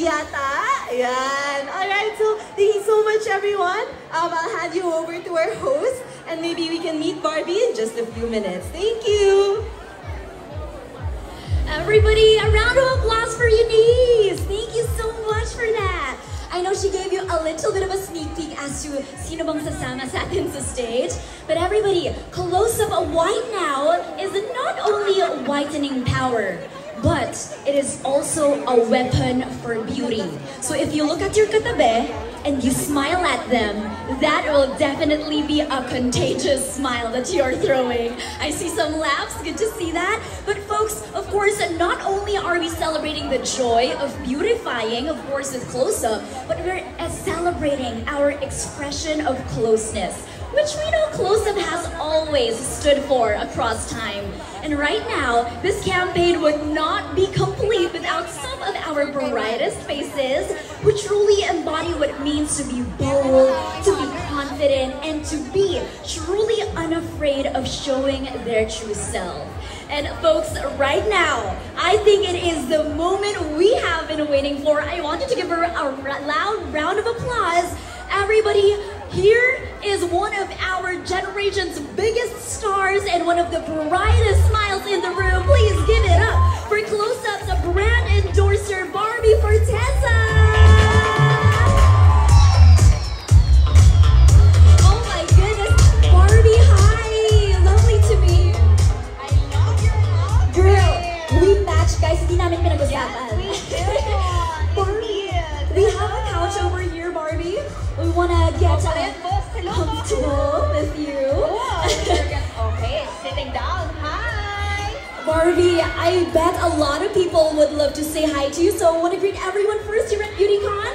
yata. Ayan. Alright, so thank you so much, everyone. I'll hand you over to our host, and maybe we can meet Barbie in just a few minutes. Thank you. Everybody, a round of applause for Eunice. Thank you so much for that. I know she gave you a little bit of a sneak peek as to sino bang sasama sa atin sa stage. But everybody, Close-Up White Now is not only whitening power, but it is also a weapon for beauty. So if you look at your katabi and you smile at them, that will definitely be a contagious smile that you're throwing. I see some laughs, good to see that. But folks, of course, not only are we celebrating the joy of beautifying, of course, with Close-Up, but we're celebrating our expression of closeness, which we know Close-Up has always stood for across time. And right now, this campaign would not be complete without some of our brightest faces who truly embody what it means to be bold, to be confident, and to be truly unafraid of showing their true self. And folks, right now, I think it is the moment we have been waiting for. I want you to give her a loud round of applause. Everybody, here is one of our generation's biggest stars and one of the brightest smiles in the room. Please give it up for Close-Up's brand endorser, Barbie Forteza. Oh my goodness, Barbie, hi! Lovely to meet you. I love your outfit. Girl, we match, guys. Hindi namin pinag-usapan. We have a couch over here, Barbie. We wanna get comfortable with you. Okay, sitting down. Hi! Barbie, I bet a lot of people would love to say hi to you, so I want to greet everyone first here at BeautyCon.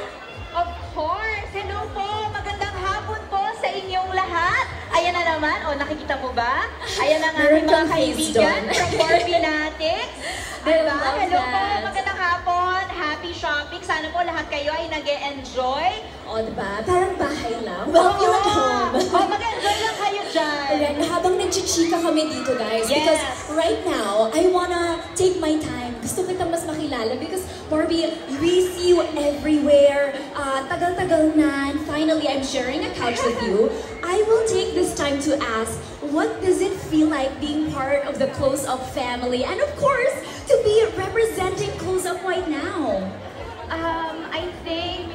Of course! Hello po! Magandang hapon po sa inyong lahat! Ayan na naman, o nakikita mo ba? Ayan ang aking mga kaibigan from Barbie Natics. Diba? Hello po! Magandang hapon! Happy shopping! Sana po lahat kayo ay nag-e-enjoy. O, diba? Parang bahay lang. Well, feel at home. Mag-enjoy lang kayo dyan. Alright, habang nagchichika kami dito, guys, because right now, I wanna take my time. Gusto kita mas makilala because, Barbie, we see you everywhere. Tagal-tagal na, and finally, I'm sharing a couch with you. I will take this time to ask, what does it feel like being part of the Close-Up family? And of course, to be representing Close-Up White Now. I think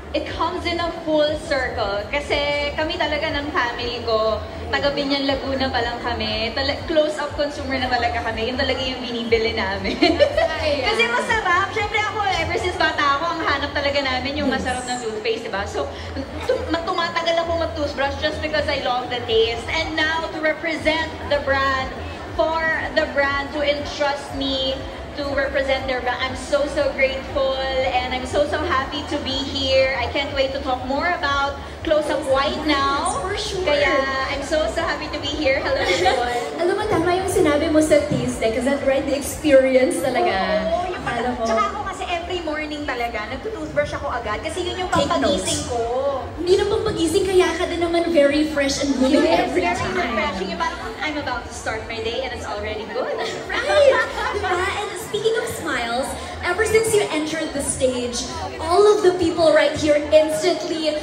it comes in a full circle. Kasi kami talaga ng family ko, taga Binyan Laguna pa lang kami. Close-Up consumer na talaga kami. Yun talaga yung binibili namin. Kasi masarap. Siyempre ako, ever since bata ako, ang hanap talaga namin yung masarap na toothpaste, diba? So, tumatagal ako mag-toothbrush just because I love the taste. And now, to represent the brand, for the brand to entrust me to represent their brand. I'm so grateful and I'm so happy to be here. I can't wait to talk more about Close-Up White Now. For sure. Kaya I'm so happy to be here. Hello everyone. Alam mo, tama yung sinabi mo sa taste, because that right, the experience talaga. Oo, yung tsaka ako kasi every morning talaga, nagtutoothbrush ako agad kasi yun yung pampagising ko. Hindi na pampagising, kaya ka din naman very fresh and blooming every time. Very refreshing. Yung parang I'm about to start my day and it's already good. Right! Diba? And speaking of smiles, ever since you entered the stage, all of the people right here instantly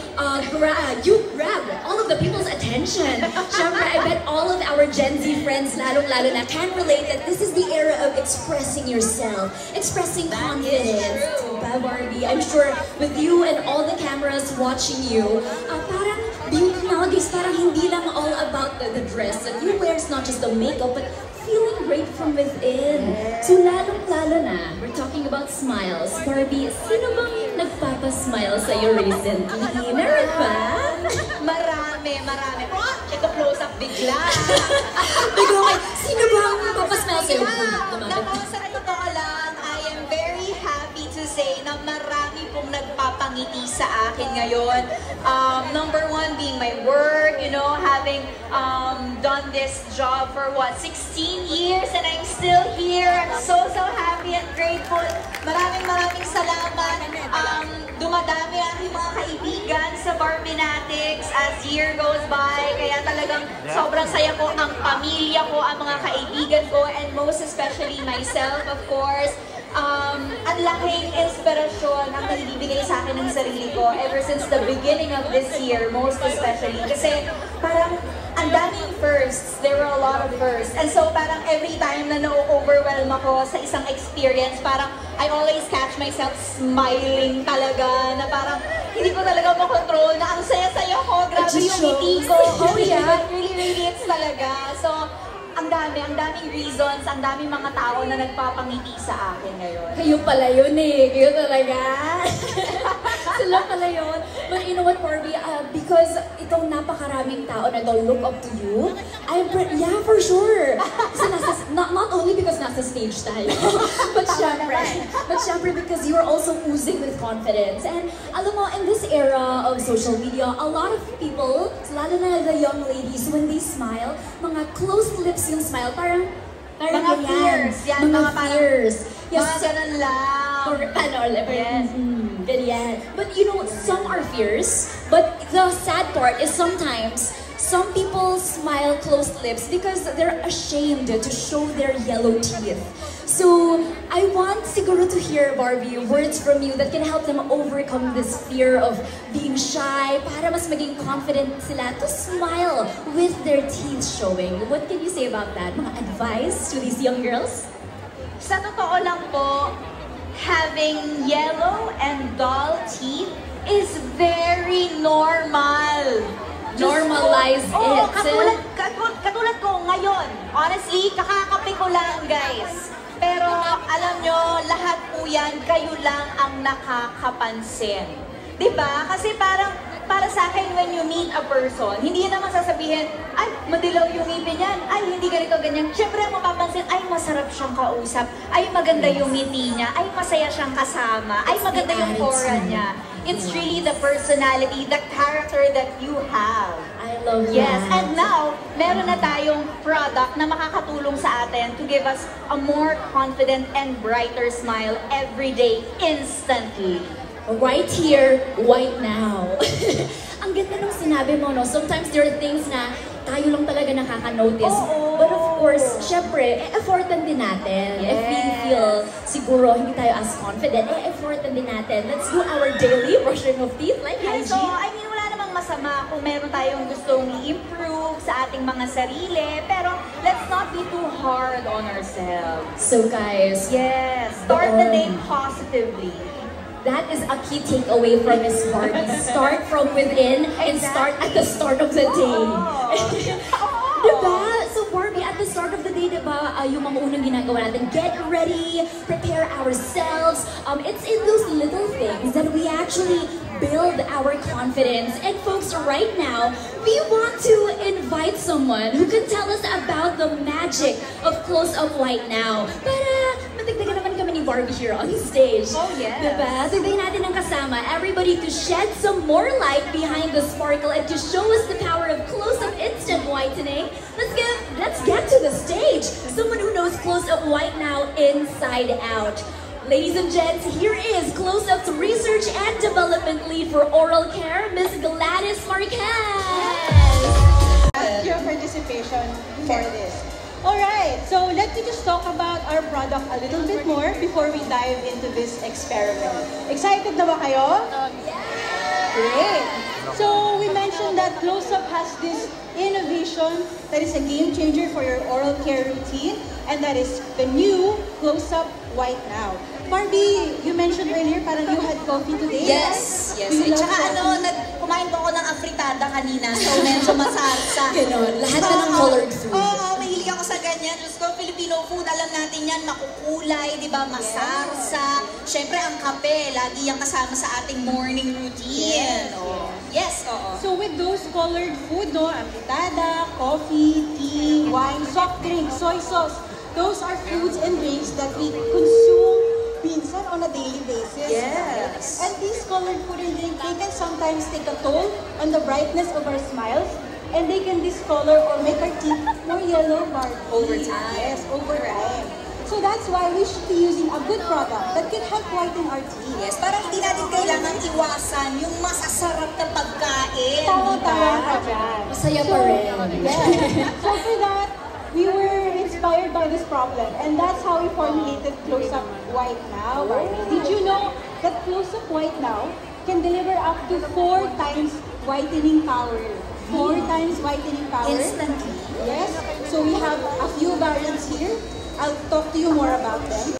grab all of the people's attention. Syempre, I bet all of our Gen Z friends, lalong-lalo na, can relate that this is the era of expressing yourself, expressing confidence. Diba, Barbie? I'm sure with you and all the cameras watching you, parang beauty nowadays, parang hindi lang all about the dress that you wear. It's not just the makeup, but feeling great from within. So lalong-lalo na, we're talking about smiles. Barbie, sino bang nagpapasmile sa'yo recently? Meron ba? Marami. Oh, ito close up bigla. Bigla kayo, sino bang nagpapasmile sa'yo? Naku, sa totoo lang, I am very happy to say na marami pong nagpapangiti sa akin ngayon. Number one being my work, you know, having done this job for what, 16 years and I'm still here. I'm so happy and grateful. Maraming salamat. Dumadami ang aking mga kaibigan sa Barbie Natics as year goes by. Kaya talagang sobrang saya ko, ang pamilya ko, ang mga kaibigan ko, and most especially myself, of course. ang laking inspirasyon ang naibibigay sa akin ng sarili ko ever since the beginning of this year, most especially. Kasi parang ang daming firsts. There were a lot of firsts. And so parang every time na na-overwhelm ako sa isang experience, parang I always catch myself smiling talaga, na parang hindi ko talaga makontrol, na ang saya-saya ko, grabe yung ngiti ko. Oh yeah, really, it's talaga. So, ang daming reasons, ang daming mga tao na nagpapangiti sa akin ngayon. Kayo pala yun eh. Kayo talaga. Sila pala yun. But you know what, Barbie? Because itong napakaraming tao na don't look up to you, yeah, for sure. Kasi not only because nasa stage tayo, but syempre because you are also oozing with confidence. And alam mo, in this era of social media, a lot of people, lalo na the young ladies, when they smile, mga closed lips yung smile, parang mga fears. Yan, mga fears. Yes, mga ganun lang. Yes. Ganyan. But you know, some are fears, but the sad part is sometimes some people smile closed lips because they're ashamed to show their yellow teeth. So, I want siguro to hear, Barbie, words from you that can help them overcome this fear of being shy, para mas maging confident sila to smile with their teeth showing. What can you say about that? Mga advice to these young girls? Sa totoo lang po, having yellow and dull teeth is very normal. Normalize it. Katulad ko ngayon. Honestly, kakakape ko lang, guys. Pero alam nyo, lahat po yan, kayo lang ang nakakapansin. Diba? Kasi parang, para sa akin, when you meet a person, hindi naman sasabihin, ay, madilaw yung ngipin yan, ay, hindi ganito, ganyan. Siyempre, ang mapapansin, ay, masarap siyang kausap, ay, maganda yung ngiti niya, ay, masaya siyang kasama, ay, maganda yung aura niya. It's really the personality, the character that you have. I love that. Yes, and now, meron na tayong product na makakatulong sa atin to give us a more confident and brighter smile every day, instantly. Right here, right now. Ang ganda ng sinabi mo, no? Sometimes there are things na tayo lang talaga nakaka-notice. But of course, syempre, effortan din natin. If we feel siguro hindi tayo as confident, effortan din natin. Let's do our daily brushing of teeth like hygiene. So, I mean, wala namang masama kung meron tayong gustong i-improve sa ating mga sarili, pero let's not be too hard on ourselves. So guys, yes, start the day positively. That is a key takeaway from Miss Barbie. Start from within and start at the start of the day. Diba? So Barbie, at the start of the day, diba, yung mga unang ginagawa natin, get ready, prepare ourselves. It's in those little things that we actually build our confidence. And folks, right now, we want to invite someone who can tell us about the magic of Close-Up White Now. Para matagdagan naman kami ni Barbie here on stage. Oh, yes. Diba? Tagdagan natin ang kasama, everybody to shed some more light behind the sparkle and to show us the power of Close-Up Instant Whitening. Let's get to the stage. Someone who knows Close-Up White Now inside out. Ladies and gents, here is Close-Up's Research and Development Lead for Oral Care, Ms. Gladys Marquez. Your participation for this. Alright, so let me just talk about our product a little bit more before we dive into this experiment. Excited na ba kayo? Great! So we mentioned that Close-Up has this innovation that is a game changer for your oral care routine, and that is the new Close-Up White Now. Barbie, you mentioned earlier parang you had coffee today. Yes, yes. At saka kumain po ako ng afritada kanina, so medyo masarsa. Ganon, lahat na ng colored food. Oo, mahilig ako sa ganyan. Diyos ko, Filipino food, alam natin yan, makukulay, di ba, masarsa. Siyempre, ang kape, lagi yung kasama sa ating morning routine. Yes, oo. So with those colored food, no, afritada, coffee, tea, wine, soft drinks, soy sauce, those are foods and drinks that we consume minsan on a daily basis. Yes. And these colored food and drink, they can sometimes take a toll on the brightness of our smiles, and they can discolor or make our teeth more yellow, Barbie. Over time. Yes, over time. So that's why we should be using a good product that can help whiten our teeth. Yes, para hindi natin kailangan iwasan yung masasarap na pagkain. Tama ka dyan. Masaya pa rin. So for that, we were inspired inspired by this problem, and that's how we formulated Close Up White Now. Did you know that Close Up White Now can deliver up to 4 times whitening power? 4 times whitening power. Instantly. Yes. So we have a few variants here. I'll talk to you more about them.